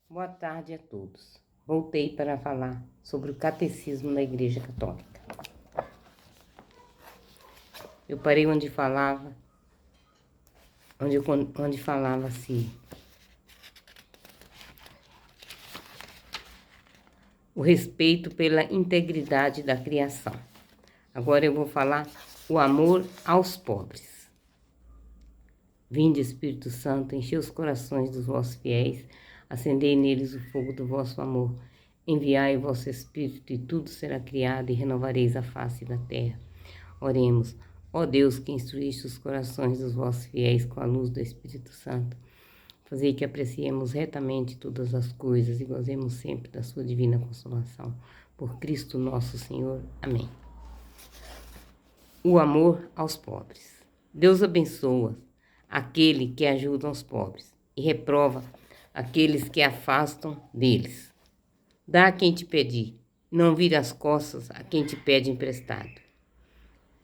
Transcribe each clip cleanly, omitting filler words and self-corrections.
Boa tarde a todos. Voltei para falar sobre o catecismo da Igreja Católica. Eu parei onde falava assim, o respeito pela integridade da criação. Agora eu vou falar o amor aos pobres. Vinde, Espírito Santo, enchei os corações dos vossos fiéis, acendei neles o fogo do vosso amor. Enviai o vosso Espírito e tudo será criado e renovareis a face da terra. Oremos. Ó Deus, que instruíste os corações dos vossos fiéis com a luz do Espírito Santo, fazei que apreciemos retamente todas as coisas e gozemos sempre da sua divina consolação. Por Cristo nosso Senhor. Amém. O amor aos pobres. Deus abençoa aquele que ajuda os pobres e reprova aqueles que afastam deles. Dá a quem te pedir, não vira as costas a quem te pede emprestado.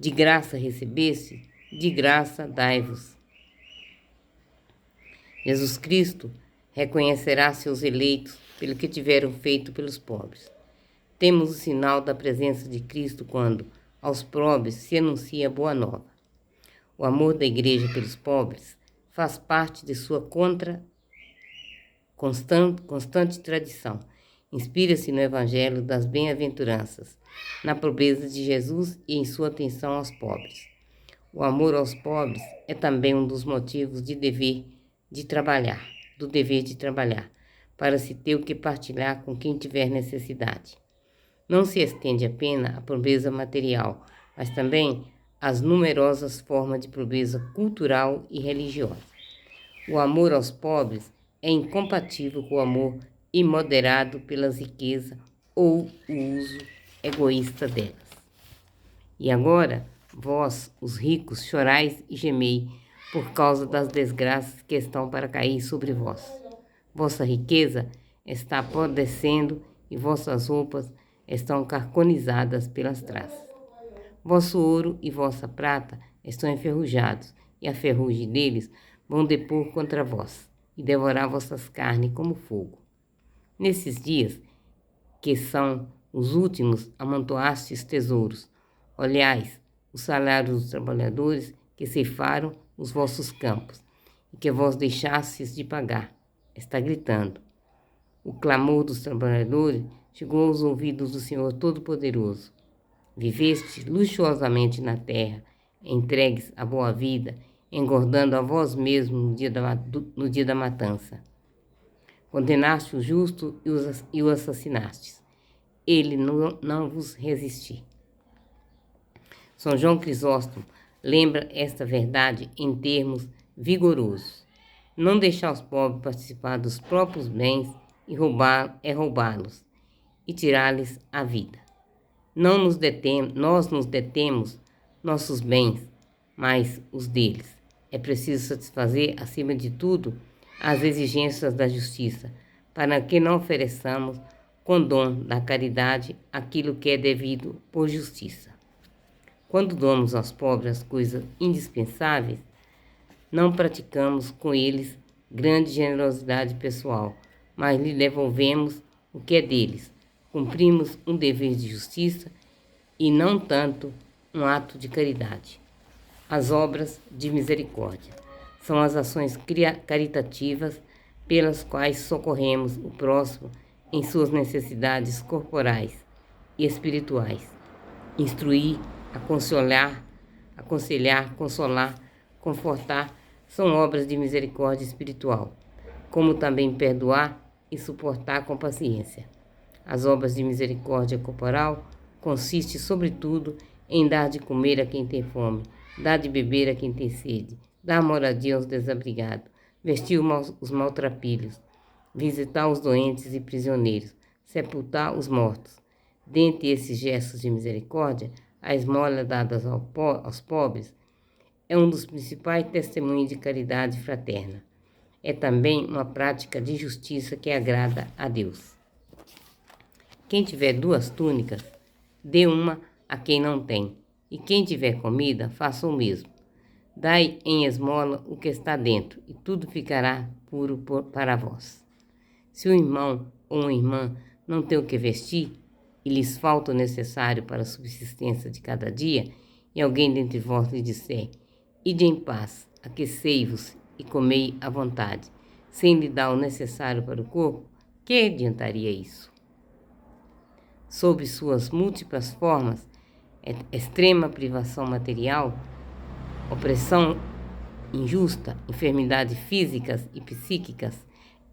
De graça recebeste, de graça dai-vos. Jesus Cristo reconhecerá seus eleitos pelo que tiveram feito pelos pobres. Temos o sinal da presença de Cristo quando, aos pobres, se anuncia a boa nova. O amor da Igreja pelos pobres faz parte de sua constante tradição. Inspira-se no Evangelho das Bem-aventuranças, na pobreza de Jesus e em sua atenção aos pobres. O amor aos pobres é também um dos motivos do dever de trabalhar, para se ter o que partilhar com quem tiver necessidade. Não se estende apenas à pobreza material, mas também às numerosas formas de pobreza cultural e religiosa. O amor aos pobres é incompatível com o amor imoderado pelas riquezas ou o uso egoísta delas. E agora, vós, os ricos, chorais e gemei por causa das desgraças que estão para cair sobre vós. Vossa riqueza está apodrecendo e vossas roupas estão carconizadas pelas traças. Vosso ouro e vossa prata estão enferrujados, e a ferrugem deles vão depor contra vós, e devorar vossas carnes como fogo. Nesses dias, que são os últimos, amontoastes tesouros. Olhais o salário dos trabalhadores que ceifaram os vossos campos, e que vós deixastes de pagar. Está gritando. O clamor dos trabalhadores chegou aos ouvidos do Senhor Todo-Poderoso. Viveste luxuosamente na terra, entregues à boa vida, engordando a vós mesmo no dia da matança. Condenaste o justo e o assassinastes. Ele não vos resistiu. São João Crisóstomo lembra esta verdade em termos vigorosos. Não deixar os pobres participar dos próprios bens é roubá-los e tirar-lhes a vida. Nós nos detemos nossos bens, mas os deles. É preciso satisfazer, acima de tudo, as exigências da justiça, para que não ofereçamos com dom da caridade aquilo que é devido por justiça. Quando damos aos pobres as coisas indispensáveis, não praticamos com eles grande generosidade pessoal, mas lhe devolvemos o que é deles. Cumprimos um dever de justiça e não tanto um ato de caridade. As obras de misericórdia são as ações caritativas pelas quais socorremos o próximo em suas necessidades corporais e espirituais. Instruir, aconselhar, consolar, confortar são obras de misericórdia espiritual, como também perdoar e suportar com paciência. As obras de misericórdia corporal consistem, sobretudo, em dar de comer a quem tem fome, dar de beber a quem tem sede, dar moradia aos desabrigados, vestir os maltrapilhos, visitar os doentes e prisioneiros, sepultar os mortos. Dentre esses gestos de misericórdia, a esmola dada aos pobres é um dos principais testemunhos de caridade fraterna. É também uma prática de justiça que agrada a Deus. Quem tiver 2 túnicas, dê uma a quem não tem, e quem tiver comida, faça o mesmo. Dai em esmola o que está dentro, e tudo ficará puro para vós. Se um irmão ou uma irmã não tem o que vestir e lhes falta o necessário para a subsistência de cada dia, e alguém dentre vós lhe disser: ide em paz, aquecei-vos e comei à vontade, sem lhe dar o necessário para o corpo, que adiantaria isso? Sob suas múltiplas formas, extrema privação material, opressão injusta, enfermidades físicas e psíquicas,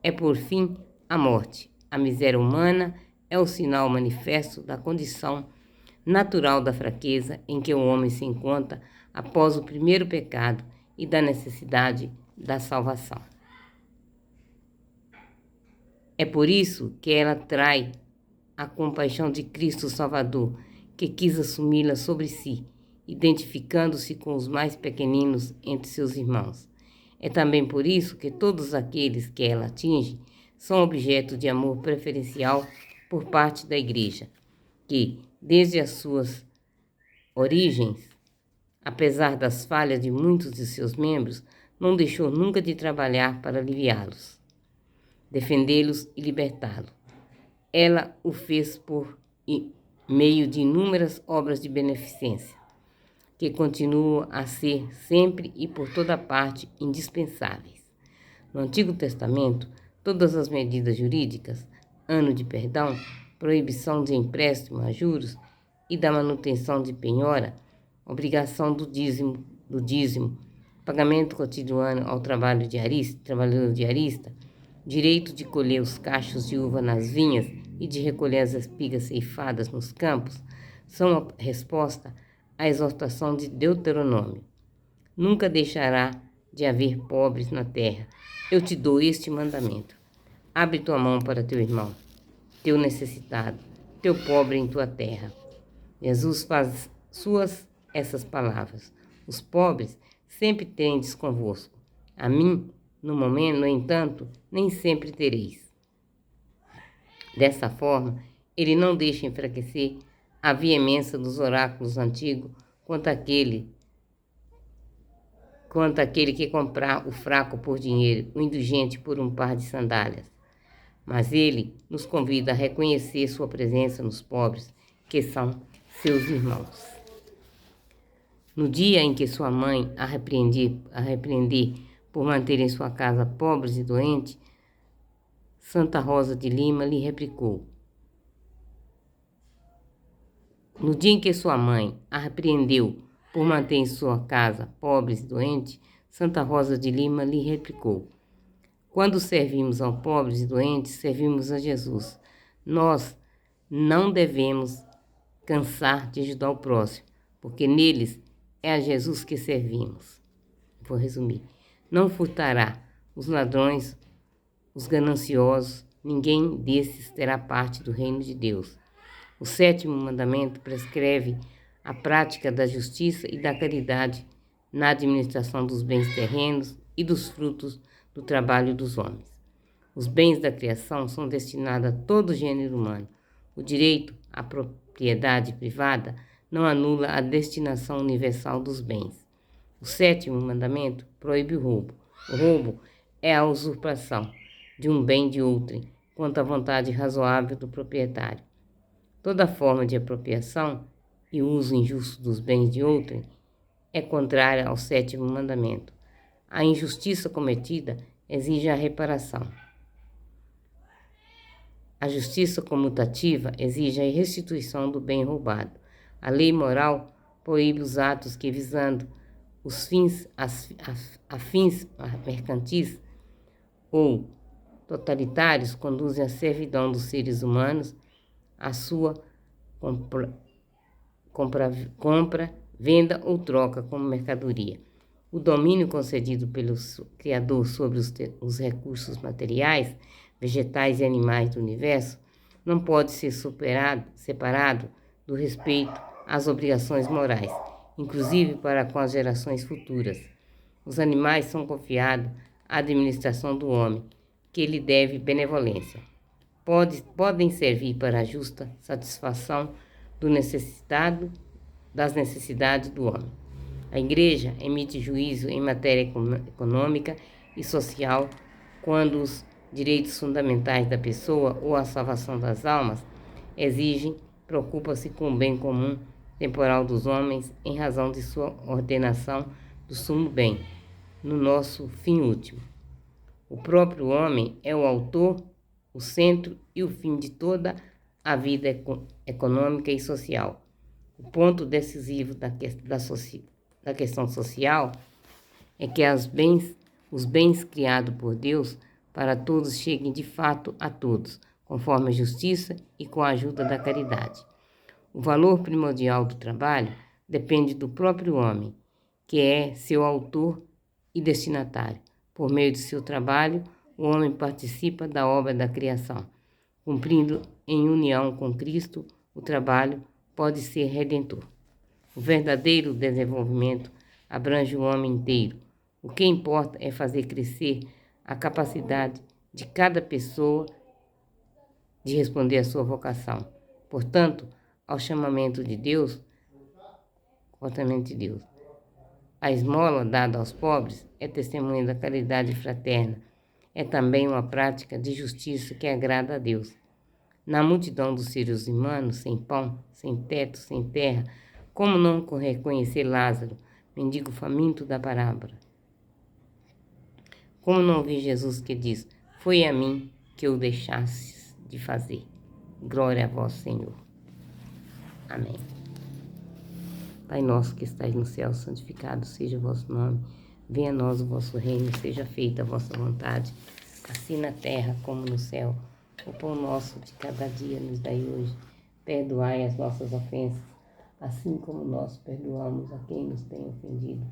é por fim a morte. A miséria humana é o sinal manifesto da condição natural da fraqueza em que o homem se encontra após o primeiro pecado e da necessidade da salvação. É por isso que ela trai a compaixão de Cristo Salvador, que quis assumi-la sobre si, identificando-se com os mais pequeninos entre seus irmãos. É também por isso que todos aqueles que ela atinge são objeto de amor preferencial por parte da Igreja, que, desde as suas origens, apesar das falhas de muitos de seus membros, não deixou nunca de trabalhar para aliviá-los, defendê-los e libertá-los. Ela o fez por meio de inúmeras obras de beneficência, que continuam a ser sempre e por toda parte indispensáveis. No Antigo Testamento, todas as medidas jurídicas, ano de perdão, proibição de empréstimo a juros e da manutenção de penhora, obrigação do dízimo, pagamento cotidiano ao trabalhador diarista, direito de colher os cachos de uva nas vinhas e de recolher as espigas ceifadas nos campos, são a resposta à exortação de Deuteronômio. Nunca deixará de haver pobres na terra. Eu te dou este mandamento. Abre tua mão para teu irmão, teu necessitado, teu pobre em tua terra. Jesus faz suas essas palavras. Os pobres sempre tendes convosco. A mim, no entanto, nem sempre tereis. Dessa forma, ele não deixa enfraquecer a veemência dos oráculos antigos quanto aquele que comprar o fraco por dinheiro, o indulgente por um par de sandálias. Mas ele nos convida a reconhecer sua presença nos pobres, que são seus irmãos. No dia em que sua mãe a repreender por manter em sua casa pobres e doentes, Santa Rosa de Lima lhe replicou. No dia em que sua mãe a repreendeu por manter em sua casa pobres e doentes, Santa Rosa de Lima lhe replicou: quando servimos aos pobres e doentes, servimos a Jesus. Nós não devemos cansar de ajudar o próximo, porque neles é a Jesus que servimos. Vou resumir. Não furtará os ladrões, os gananciosos, ninguém desses terá parte do reino de Deus. O 7º mandamento prescreve a prática da justiça e da caridade na administração dos bens terrenos e dos frutos do trabalho dos homens. Os bens da criação são destinados a todo o gênero humano. O direito à propriedade privada não anula a destinação universal dos bens. O 7º mandamento proíbe o roubo. O roubo é a usurpação de um bem de outrem, quanto à vontade razoável do proprietário. Toda forma de apropriação e uso injusto dos bens de outrem é contrária ao 7º mandamento. A injustiça cometida exige a reparação. A justiça comutativa exige a restituição do bem roubado. A lei moral proíbe os atos que, visando os fins mercantis ou totalitários, conduzem à servidão dos seres humanos, à sua compra, venda ou troca como mercadoria. O domínio concedido pelo Criador sobre os recursos materiais, vegetais e animais do universo não pode ser separado do respeito às obrigações morais, inclusive para com as gerações futuras. Os animais são confiados à administração do homem, que lhe deve benevolência. Podem servir para a justa satisfação das necessidades do homem. A Igreja emite juízo em matéria econômica e social quando os direitos fundamentais da pessoa ou a salvação das almas, exigem, preocupa-se com o bem comum temporal dos homens em razão de sua ordenação do sumo bem, no nosso fim último. O próprio homem é o autor, o centro e o fim de toda a vida econômica e social. O ponto decisivo da questão social é que os bens criados por Deus para todos cheguem de fato a todos, conforme a justiça e com a ajuda da caridade. O valor primordial do trabalho depende do próprio homem, que é seu autor e destinatário. Por meio de seu trabalho, o homem participa da obra da criação. Cumprindo em união com Cristo, o trabalho pode ser redentor. O verdadeiro desenvolvimento abrange o homem inteiro. O que importa é fazer crescer a capacidade de cada pessoa de responder à sua vocação. Portanto, ao chamamento de Deus, a esmola dada aos pobres é testemunho da caridade fraterna. É também uma prática de justiça que agrada a Deus. Na multidão dos seres humanos, sem pão, sem teto, sem terra, como não reconhecer Lázaro, mendigo faminto da parábola? Como não ouvir Jesus que diz: foi a mim que o deixastes de fazer. Glória a vós, Senhor. Amém. Pai nosso que estais no céu, santificado seja o vosso nome. Venha a nós o vosso reino, seja feita a vossa vontade, assim na terra como no céu. O pão nosso de cada dia nos dai hoje. Perdoai as nossas ofensas, assim como nós perdoamos a quem nos tem ofendido.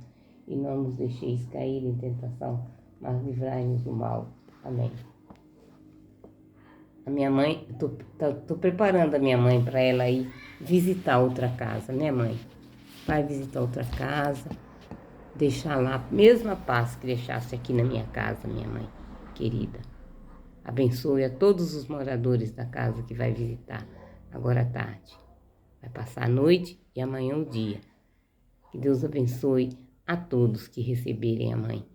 E não nos deixeis cair em tentação, mas livrai-nos do mal. Amém. A minha mãe, tô preparando a minha mãe para ela ir visitar outra casa, né, mãe? Vai visitar outra casa, deixar lá a mesma paz que deixasse aqui na minha casa, minha mãe querida. Abençoe a todos os moradores da casa que vai visitar agora à tarde. Vai passar a noite e amanhã o dia. Que Deus abençoe a todos que receberem a mãe.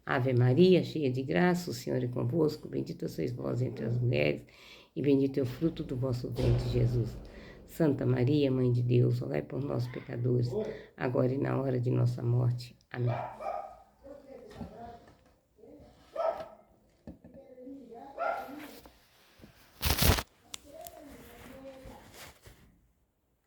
Ave Maria, cheia de graça, o Senhor é convosco. Bendita sois vós entre as mulheres e bendito é o fruto do vosso ventre, Jesus. Santa Maria, Mãe de Deus, rogai por nós pecadores, agora e na hora de nossa morte. Amém.